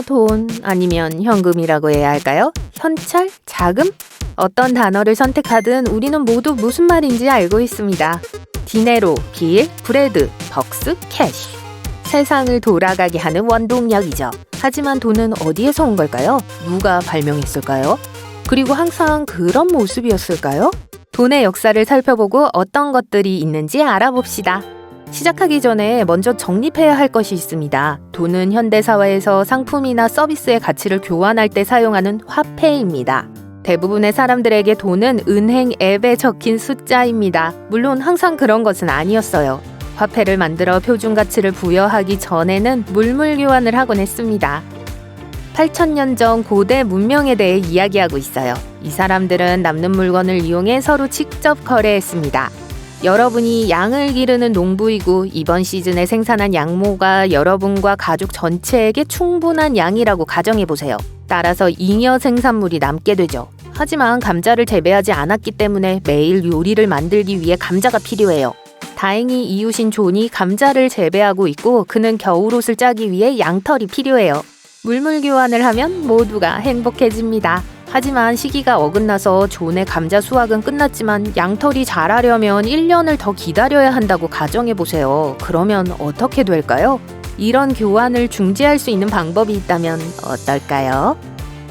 돈 아니면 현금이라고 해야 할까요? 현찰? 자금? 어떤 단어를 선택하든 우리는 모두 무슨 말인지 알고 있습니다. 디네로, 빌, 브레드, 벅스, 캐시. 세상을 돌아가게 하는 원동력이죠. 하지만 돈은 어디에서 온 걸까요? 누가 발명했을까요? 그리고 항상 그런 모습이었을까요? 돈의 역사를 살펴보고 어떤 것들이 있는지 알아봅시다. 시작하기 전에 먼저 정립해야 할 것이 있습니다. 돈은 현대사회에서 상품이나 서비스의 가치를 교환할 때 사용하는 화폐입니다. 대부분의 사람들에게 돈은 은행 앱에 적힌 숫자입니다. 물론 항상 그런 것은 아니었어요. 화폐를 만들어 표준 가치를 부여하기 전에는 물물 교환을 하곤 했습니다. 8,000년 전 고대 문명에 대해 이야기하고 있어요. 이 사람들은 남는 물건을 이용해 서로 직접 거래했습니다. 여러분이 양을 기르는 농부이고 이번 시즌에 생산한 양모가 여러분과 가족 전체에게 충분한 양이라고 가정해보세요. 따라서 잉여 생산물이 남게 되죠. 하지만 감자를 재배하지 않았기 때문에 매일 요리를 만들기 위해 감자가 필요해요. 다행히 이웃인 존이 감자를 재배하고 있고 그는 겨울옷을 짜기 위해 양털이 필요해요. 물물 교환을 하면 모두가 행복해집니다. 하지만 시기가 어긋나서 존의 감자 수확은 끝났지만 양털이 자라려면 1년을 더 기다려야 한다고 가정해보세요. 그러면 어떻게 될까요? 이런 교환을 중지할 수 있는 방법이 있다면 어떨까요?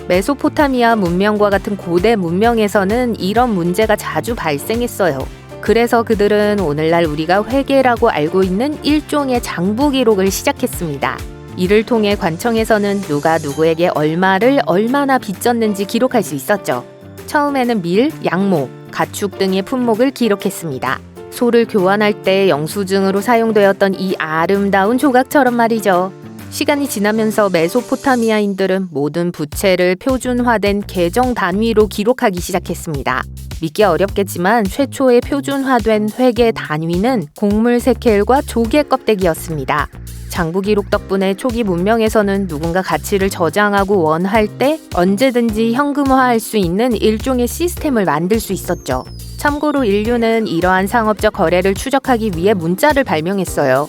메소포타미아 문명과 같은 고대 문명에서는 이런 문제가 자주 발생했어요. 그래서 그들은 오늘날 우리가 회계라고 알고 있는 일종의 장부 기록을 시작했습니다. 이를 통해 관청에서는 누가 누구에게 얼마를 얼마나 빚졌는지 기록할 수 있었죠. 처음에는 밀, 양모, 가축 등의 품목을 기록했습니다. 소를 교환할 때 영수증으로 사용되었던 이 아름다운 조각처럼 말이죠. 시간이 지나면서 메소포타미아인들은 모든 부채를 표준화된 계정 단위로 기록하기 시작했습니다. 믿기 어렵겠지만 최초의 표준화된 회계 단위는 곡물 세켈과 조개 껍데기였습니다. 장부 기록 덕분에 초기 문명에서는 누군가 가치를 저장하고 원할 때 언제든지 현금화할 수 있는 일종의 시스템을 만들 수 있었죠. 참고로 인류는 이러한 상업적 거래를 추적하기 위해 문자를 발명했어요.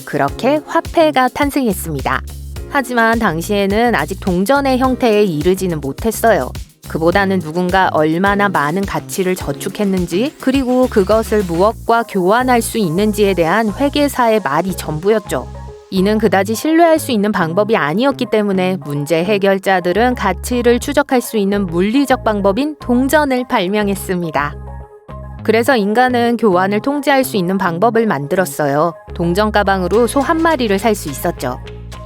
그렇게 화폐가 탄생했습니다. 하지만 당시에는 아직 동전의 형태에 이르지는 못했어요. 그보다는 누군가 얼마나 많은 가치를 저축했는지 그리고 그것을 무엇과 교환할 수 있는지에 대한 회계사의 말이 전부였죠. 이는 그다지 신뢰할 수 있는 방법이 아니었기 때문에 문제 해결자들은 가치를 추적할 수 있는 물리적 방법인 동전을 발명했습니다. 그래서 인간은 교환을 통제할 수 있는 방법을 만들었어요. 동전 가방으로 소 한 마리를 살 수 있었죠.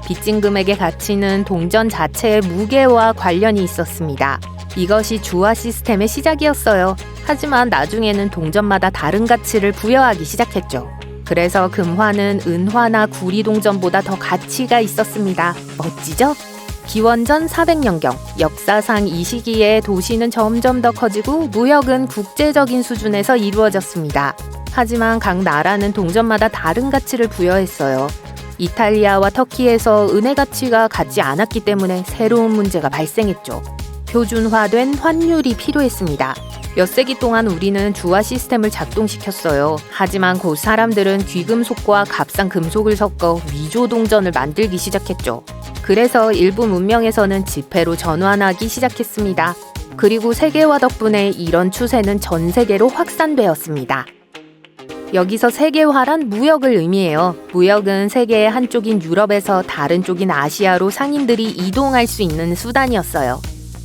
빚진 금액의 가치는 동전 자체의 무게와 관련이 있었습니다. 이것이 주화 시스템의 시작이었어요. 하지만 나중에는 동전마다 다른 가치를 부여하기 시작했죠. 그래서 금화는 은화나 구리동전보다 더 가치가 있었습니다. 멋지죠? 기원전 400년경, 역사상 이 시기에 도시는 점점 더 커지고 무역은 국제적인 수준에서 이루어졌습니다. 하지만 각 나라는 동전마다 다른 가치를 부여했어요. 이탈리아와 터키에서 은의 가치가 같지 않았기 때문에 새로운 문제가 발생했죠. 표준화된 환율이 필요했습니다. 몇 세기 동안 우리는 주화 시스템을 작동시켰어요. 하지만 곧 사람들은 귀금속과 값싼 금속을 섞어 위조 동전을 만들기 시작했죠. 그래서 일부 문명에서는 지폐로 전환하기 시작했습니다. 그리고 세계화 덕분에 이런 추세는 전 세계로 확산되었습니다. 여기서 세계화란 무역을 의미해요. 무역은 세계의 한쪽인 유럽에서 다른 쪽인 아시아로 상인들이 이동할 수 있는 수단이었어요.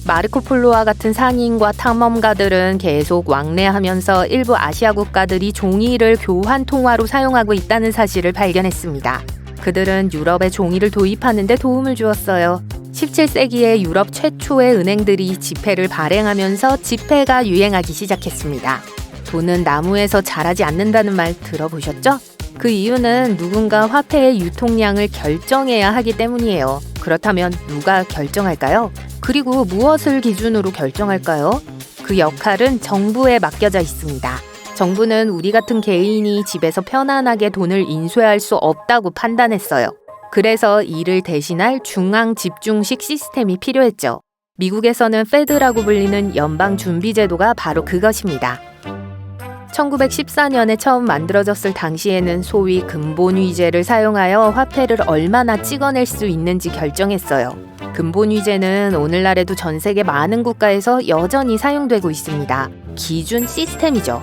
마르코폴로와 같은 상인과 탐험가들은 계속 왕래하면서 일부 아시아 국가들이 종이를 교환 통화로 사용하고 있다는 사실을 발견했습니다. 그들은 유럽에 종이를 도입하는 데 도움을 주었어요. 17세기에 유럽 최초의 은행들이 지폐를 발행하면서 지폐가 유행하기 시작했습니다. 돈은 나무에서 자라지 않는다는 말 들어보셨죠? 그 이유는 누군가 화폐의 유통량을 결정해야 하기 때문이에요. 그렇다면 누가 결정할까요? 그리고 무엇을 기준으로 결정할까요? 그 역할은 정부에 맡겨져 있습니다. 정부는 우리 같은 개인이 집에서 편안하게 돈을 인수할 수 없다고 판단했어요. 그래서 이를 대신할 중앙 집중식 시스템이 필요했죠. 미국에서는 페드라고 불리는 연방준비제도가 바로 그것입니다. 1914년에 처음 만들어졌을 당시에는 소위 근본위제를 사용하여 화폐를 얼마나 찍어낼 수 있는지 결정했어요. 근본위제는 오늘날에도 전 세계 많은 국가에서 여전히 사용되고 있습니다. 기준 시스템이죠.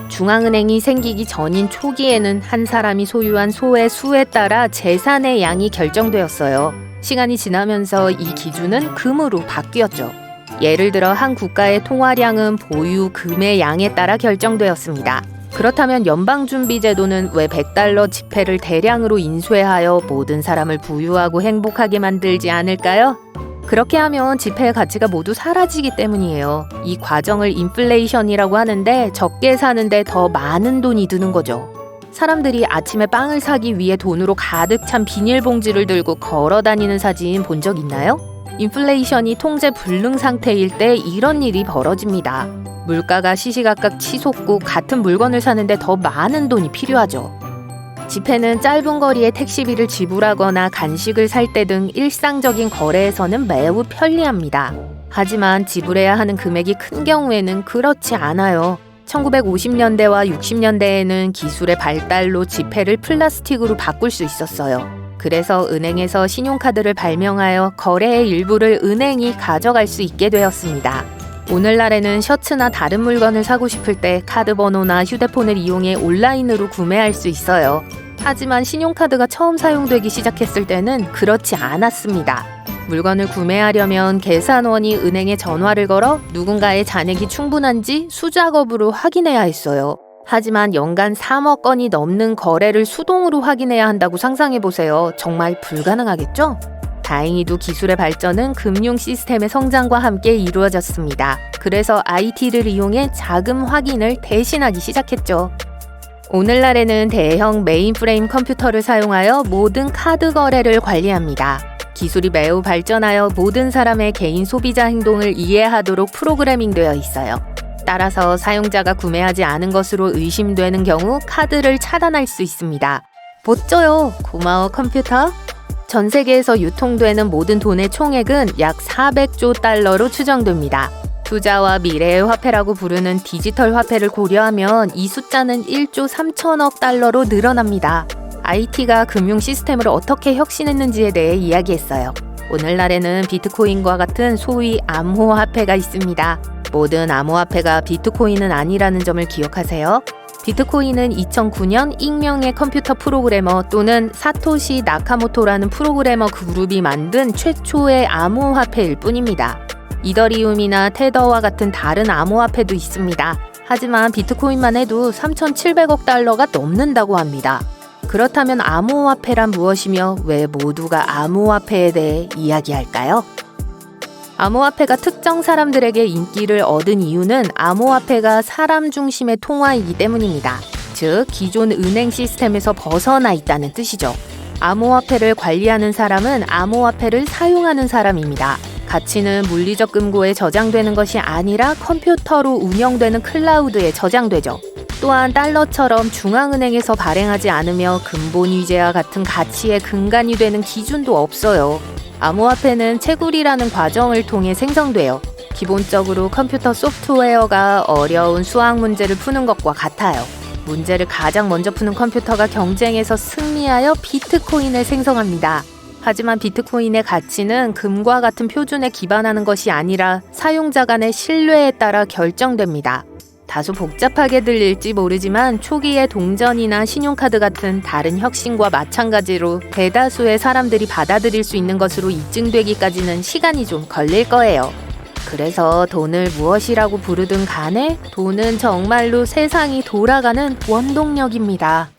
중앙은행이 생기기 전인 초기에는 한 사람이 소유한 소의 수에 따라 재산의 양이 결정되었어요. 시간이 지나면서 이 기준은 금으로 바뀌었죠. 예를 들어 한 국가의 통화량은 보유 금의 양에 따라 결정되었습니다. 그렇다면 연방준비제도는 왜 100달러 지폐를 대량으로 인쇄하여 모든 사람을 부유하고 행복하게 만들지 않을까요? 그렇게 하면 지폐의 가치가 모두 사라지기 때문이에요. 이 과정을 인플레이션이라고 하는데 적게 사는데 더 많은 돈이 드는 거죠. 사람들이 아침에 빵을 사기 위해 돈으로 가득 찬 비닐봉지를 들고 걸어 다니는 사진 본 적 있나요? 인플레이션이 통제 불능 상태일 때 이런 일이 벌어집니다. 물가가 시시각각 치솟고 같은 물건을 사는데 더 많은 돈이 필요하죠. 지폐는 짧은 거리에 택시비를 지불하거나 간식을 살 때 등 일상적인 거래에서는 매우 편리합니다. 하지만 지불해야 하는 금액이 큰 경우에는 그렇지 않아요. 1950년대와 60년대에는 기술의 발달로 지폐를 플라스틱으로 바꿀 수 있었어요. 그래서 은행에서 신용카드를 발명하여 거래의 일부를 은행이 가져갈 수 있게 되었습니다. 오늘날에는 셔츠나 다른 물건을 사고 싶을 때 카드 번호나 휴대폰을 이용해 온라인으로 구매할 수 있어요. 하지만 신용카드가 처음 사용되기 시작했을 때는 그렇지 않았습니다. 물건을 구매하려면 계산원이 은행에 전화를 걸어 누군가의 잔액이 충분한지 수작업으로 확인해야 했어요. 하지만 연간 3억 건이 넘는 거래를 수동으로 확인해야 한다고 상상해보세요. 정말 불가능하겠죠? 다행히도 기술의 발전은 금융 시스템의 성장과 함께 이루어졌습니다. 그래서 IT를 이용해 자금 확인을 대신하기 시작했죠. 오늘날에는 대형 메인프레임 컴퓨터를 사용하여 모든 카드 거래를 관리합니다. 기술이 매우 발전하여 모든 사람의 개인 소비자 행동을 이해하도록 프로그래밍되어 있어요. 따라서 사용자가 구매하지 않은 것으로 의심되는 경우 카드를 차단할 수 있습니다. 멋져요. 고마워 컴퓨터. 전 세계에서 유통되는 모든 돈의 총액은 약 400조 달러로 추정됩니다. 투자와 미래의 화폐라고 부르는 디지털 화폐를 고려하면 이 숫자는 1조 3천억 달러로 늘어납니다. IT가 금융 시스템을 어떻게 혁신했는지에 대해 이야기했어요. 오늘날에는 비트코인과 같은 소위 암호화폐가 있습니다. 모든 암호화폐가 비트코인은 아니라는 점을 기억하세요. 비트코인은 2009년 익명의 컴퓨터 프로그래머 또는 사토시 나카모토라는 프로그래머 그룹이 만든 최초의 암호화폐일 뿐입니다. 이더리움이나 테더와 같은 다른 암호화폐도 있습니다. 하지만 비트코인만 해도 3,700억 달러가 넘는다고 합니다. 그렇다면 암호화폐란 무엇이며 왜 모두가 암호화폐에 대해 이야기할까요? 암호화폐가 특정 사람들에게 인기를 얻은 이유는 암호화폐가 사람 중심의 통화이기 때문입니다. 즉, 기존 은행 시스템에서 벗어나 있다는 뜻이죠. 암호화폐를 관리하는 사람은 암호화폐를 사용하는 사람입니다. 가치는 물리적 금고에 저장되는 것이 아니라 컴퓨터로 운영되는 클라우드에 저장되죠. 또한 달러처럼 중앙은행에서 발행하지 않으며 근본위제와 같은 가치의 근간이 되는 기준도 없어요. 암호화폐는 채굴이라는 과정을 통해 생성돼요. 기본적으로 컴퓨터 소프트웨어가 어려운 수학 문제를 푸는 것과 같아요. 문제를 가장 먼저 푸는 컴퓨터가 경쟁에서 승리하여 비트코인을 생성합니다. 하지만 비트코인의 가치는 금과 같은 표준에 기반하는 것이 아니라 사용자 간의 신뢰에 따라 결정됩니다. 다소 복잡하게 들릴지 모르지만 초기의 동전이나 신용카드 같은 다른 혁신과 마찬가지로 대다수의 사람들이 받아들일 수 있는 것으로 입증되기까지는 시간이 좀 걸릴 거예요. 그래서 돈을 무엇이라고 부르든 간에 돈은 정말로 세상이 돌아가는 원동력입니다.